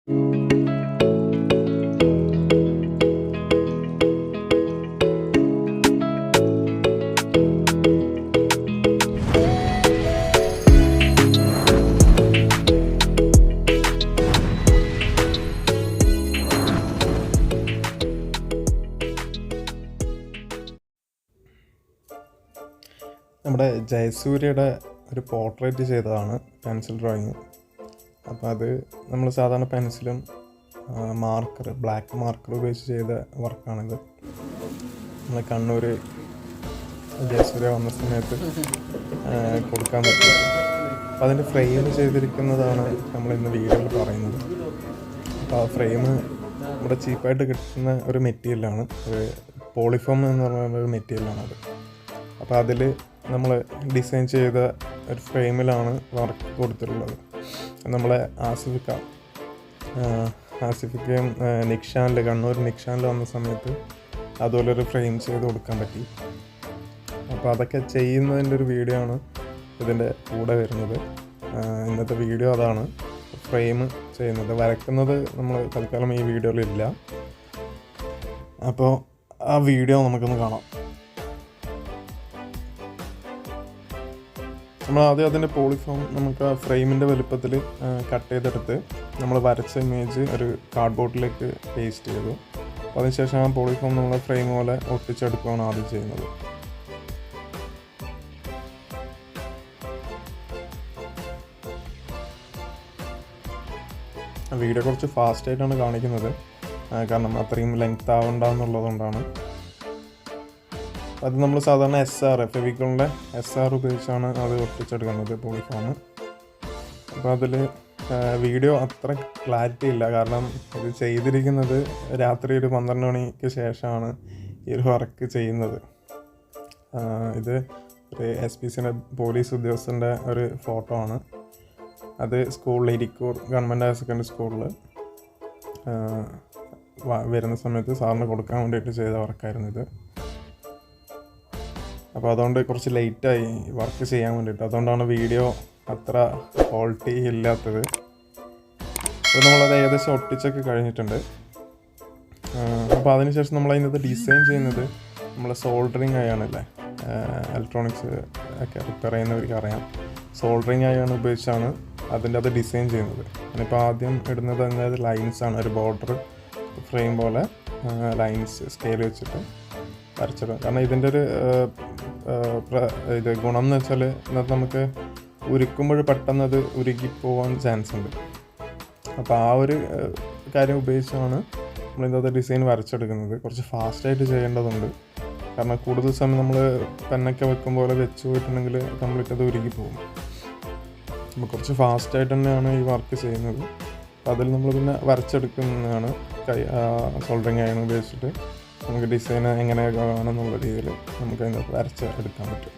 നമ്മുടെ ജയസൂര്യയുടെ ഒരു പോർട്രേറ്റ് ചെയ്തതാണ് പെൻസിൽ ഡ്രോയിങ്. അപ്പോൾ അത് നമ്മൾ സാധാരണ പെൻസിലും ബ്ലാക്ക് മാർക്കർ ഉപയോഗിച്ച് ചെയ്ത വർക്കാണിത്. നമ്മൾ കണ്ണൂർ ജയസൂര്യ വന്ന സമയത്ത് കൊടുക്കാൻ പറ്റും. അപ്പോൾ അതിൻ്റെ ഫ്രെയിം ചെയ്തിരിക്കുന്നതാണ് നമ്മളിന്ന് വീഡിയോയിൽ പറയുന്നത്. അപ്പോൾ ആ ഫ്രെയിം നമ്മുടെ ചീപ്പായിട്ട് കിട്ടുന്ന ഒരു മെറ്റീരിയലാണ്, ഒരു പോളിഫോം എന്ന് പറയുന്ന ഒരു മെറ്റീരിയലാണത്. അപ്പോൾ അതിൽ നമ്മൾ ഡിസൈൻ ചെയ്ത ഒരു ഫ്രെയിമിലാണ് വർക്ക് കൊടുത്തിട്ടുള്ളത്. നമ്മളെ ആസിഫിക്കയും കണ്ണൂർ നിക്ഷാനിൽ വന്ന സമയത്ത് അതുപോലൊരു ഫ്രെയിം ചെയ്ത് കൊടുക്കാൻ പറ്റി. അപ്പോൾ അതൊക്കെ ചെയ്യുന്നതിൻ്റെ ഒരു വീഡിയോ ആണ് ഇതിൻ്റെ കൂടെ വരുന്നത്. ഇന്നത്തെ വീഡിയോ അതാണ്, ഫ്രെയിം ചെയ്യുന്നത്. വരയ്ക്കുന്നത് നമ്മൾ തൽക്കാലം ഈ വീഡിയോയിലില്ല. അപ്പോൾ ആ വീഡിയോ നമുക്കൊന്ന് കാണാം. നമ്മൾ ആദ്യം അതിൻ്റെ പോളിഫോം നമുക്ക് ആ ഫ്രെയിമിൻ്റെ വലുപ്പത്തിൽ കട്ട് ചെയ്തെടുത്ത് നമ്മൾ വരച്ച ഇമേജ് ഒരു കാർഡ്ബോർഡിലേക്ക് പേസ്റ്റ് ചെയ്തു. അപ്പോൾ അതിനുശേഷം ആ പോളിഫോം നമ്മൾ ഫ്രെയിം പോലെ ഒട്ടിച്ചെടുക്കുകയാണ് ആദ്യം ചെയ്യുന്നത്. വീഡിയോ കുറച്ച് ഫാസ്റ്റായിട്ടാണ് കാണിക്കുന്നത്, കാരണം അത്രയും ലെങ്ത് ആവണ്ടെന്നുള്ളതുകൊണ്ടാണ്. അത് നമ്മൾ സാധാരണ ഫെവിക്കോളിൻ്റെ SR ഉപയോഗിച്ചാണ് അത് ഒട്ടിച്ചെടുക്കുന്നത് പോളിഫോം. അപ്പോൾ അതിൽ വീഡിയോ അത്ര ക്ലാരിറ്റി ഇല്ല, കാരണം ഇത് ചെയ്തിരിക്കുന്നത് രാത്രി ഒരു 12 മണിക്ക് ശേഷമാണ് ഈ ഒരു വർക്ക് ചെയ്യുന്നത്. ഇത് ഒരു SPCൻ്റെ പോലീസ് ഉദ്യോഗസ്ഥൻ്റെ ഒരു ഫോട്ടോ ആണ്. അത് സ്കൂളിൽ ഇരിക്കൂർ ഗവൺമെൻറ് ഹയർ സെക്കൻഡറി സ്കൂളിൽ വരുന്ന സമയത്ത് സാറിന് കൊടുക്കാൻ വേണ്ടിയിട്ട് ചെയ്ത വർക്കായിരുന്നു ഇത്. അപ്പോൾ അതുകൊണ്ട് കുറച്ച് ലേറ്റായി വർക്ക് ചെയ്യാൻ വേണ്ടിയിട്ട്, അതുകൊണ്ടാണ് വീഡിയോ അത്ര ക്വാളിറ്റി ഇല്ലാത്തത്. അപ്പോൾ നമ്മളത് ഏകദേശം ഒട്ടിച്ചൊക്കെ കഴിഞ്ഞിട്ടുണ്ട്. അപ്പോൾ അതിനുശേഷം നമ്മൾ അതിനകത്ത് ഡിസൈൻ ചെയ്യുന്നത് നമ്മൾ സോൾഡറിങ് ആയാണല്ലേ, ഇലക്ട്രോണിക്സ് ഒക്കെ റിപ്പയർ ചെയ്യുന്നവർക്ക് അറിയാം. സോൾഡറിങ് ആയാണ് ഉപയോഗിച്ചാണ് അതിൻ്റെ അത് ഡിസൈൻ ചെയ്യുന്നത്. ഞാനിപ്പോൾ ആദ്യം ഇടുന്നത് അതായത് ലൈൻസാണ്, ഒരു ബോർഡർ ഫ്രെയിം പോലെ ലൈൻസ് സ്കെയിൽ വെച്ചിട്ട് വരച്ചിടും. കാരണം ഇതിൻ്റെ ഒരു ഗുണം എന്ന് വെച്ചാൽ ഇന്നത്തെ നമുക്ക് ഉരുക്കുമ്പോൾ പെട്ടെന്ന് അത് ഉരുകിപ്പോവാൻ ചാൻസ് ഉണ്ട്. അപ്പോൾ ആ ഒരു കാര്യം ഉപയോഗിച്ചാണ് നമ്മളിന്നത്തെ ഡിസൈൻ വരച്ചെടുക്കുന്നത്. കുറച്ച് ഫാസ്റ്റായിട്ട് ചെയ്യേണ്ടതുണ്ട്, കാരണം കൂടുതൽ സമയം നമ്മൾ പെന്നൊക്കെ വെക്കും പോലെ വെച്ച് പോയിട്ടുണ്ടെങ്കിൽ കംപ്ലീറ്റ് അത് ഉരുകിപ്പോകും. അപ്പോൾ കുറച്ച് ഫാസ്റ്റായിട്ട് തന്നെയാണ് ഈ വർക്ക് ചെയ്യുന്നത്. അപ്പോൾ അതിൽ നമ്മൾ പിന്നെ വരച്ചെടുക്കുന്നതാണ് സോൾഡറിങ് അയൺ ഉപയോഗിച്ചിട്ട് നമുക്ക് ഡിസൈൻ എങ്ങനെയൊക്കെ വേണമെന്നുള്ള രീതിയിൽ നമുക്ക് അതിനകത്ത് വരച്ച് എടുക്കാൻ പറ്റും.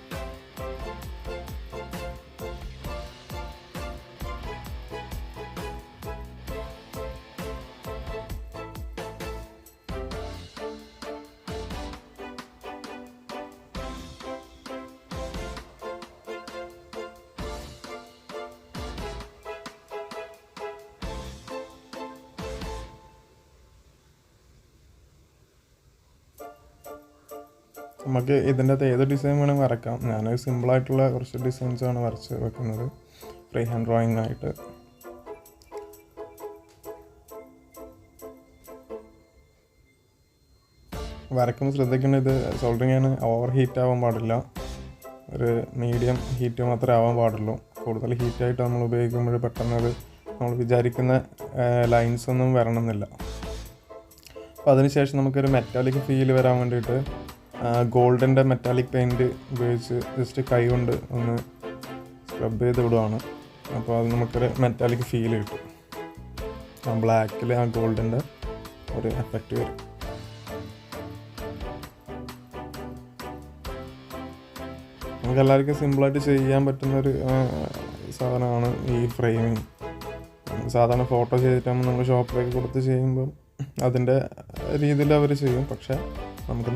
നമുക്ക് ഇതിൻ്റെ അകത്ത് ഏത് ഡിസൈൻ വേണമെങ്കിൽ വരക്കാം. ഞാൻ സിമ്പിളായിട്ടുള്ള കുറച്ച് ഡിസൈൻസാണ് വരച്ച് വെക്കുന്നത് ഫ്രീ ഹാൻഡ് ഡ്രോയിങ് ആയിട്ട്. വരയ്ക്കുമ്പോൾ ശ്രദ്ധിക്കേണ്ടത്, ഇത് സോൾഡറിങ് ആണ് ഓവർ ഹീറ്റ് ആവാൻ പാടില്ല, ഒരു മീഡിയം ഹീറ്റ് മാത്രമേ ആവാൻ പാടുള്ളൂ. കൂടുതൽ ഹീറ്റായിട്ട് നമ്മൾ ഉപയോഗിക്കുമ്പോൾ പെട്ടെന്ന് അത് നമ്മൾ വിചാരിക്കുന്ന ലൈൻസ് ഒന്നും വരണമെന്നില്ല. അപ്പോൾ അതിനുശേഷം നമുക്കൊരു മെറ്റാലിക് ഫീൽ വരാൻ വേണ്ടിയിട്ട് ഗോൾഡിൻ്റെ മെറ്റാലിക് പെയിൻറ്റ് ഉപയോഗിച്ച് ജസ്റ്റ് കൈ കൊണ്ട് ഒന്ന് സ്ക്രബ് ചെയ്ത് വിടുവാണ്. അപ്പോൾ അത് നമുക്കൊരു മെറ്റാലിക് ഫീൽ കിട്ടും. ആ ബ്ലാക്കിൽ ആ ഗോൾഡിൻ്റെ ഒരു എഫക്റ്റ് വരും. നമുക്ക് എല്ലാവർക്കും സിമ്പിളായിട്ട് ചെയ്യാൻ പറ്റുന്നൊരു സാധനമാണ് ഈ ഫ്രെയിമിങ്. സാധാരണ ഫോട്ടോ ചെയ്തിട്ടാകുമ്പോൾ നമ്മൾ ഷോപ്പിലേക്ക് കൊടുത്ത് ചെയ്യുമ്പം അതിൻ്റെ രീതിയിൽ അവർ ചെയ്യും. പക്ഷേ നമുക്ക്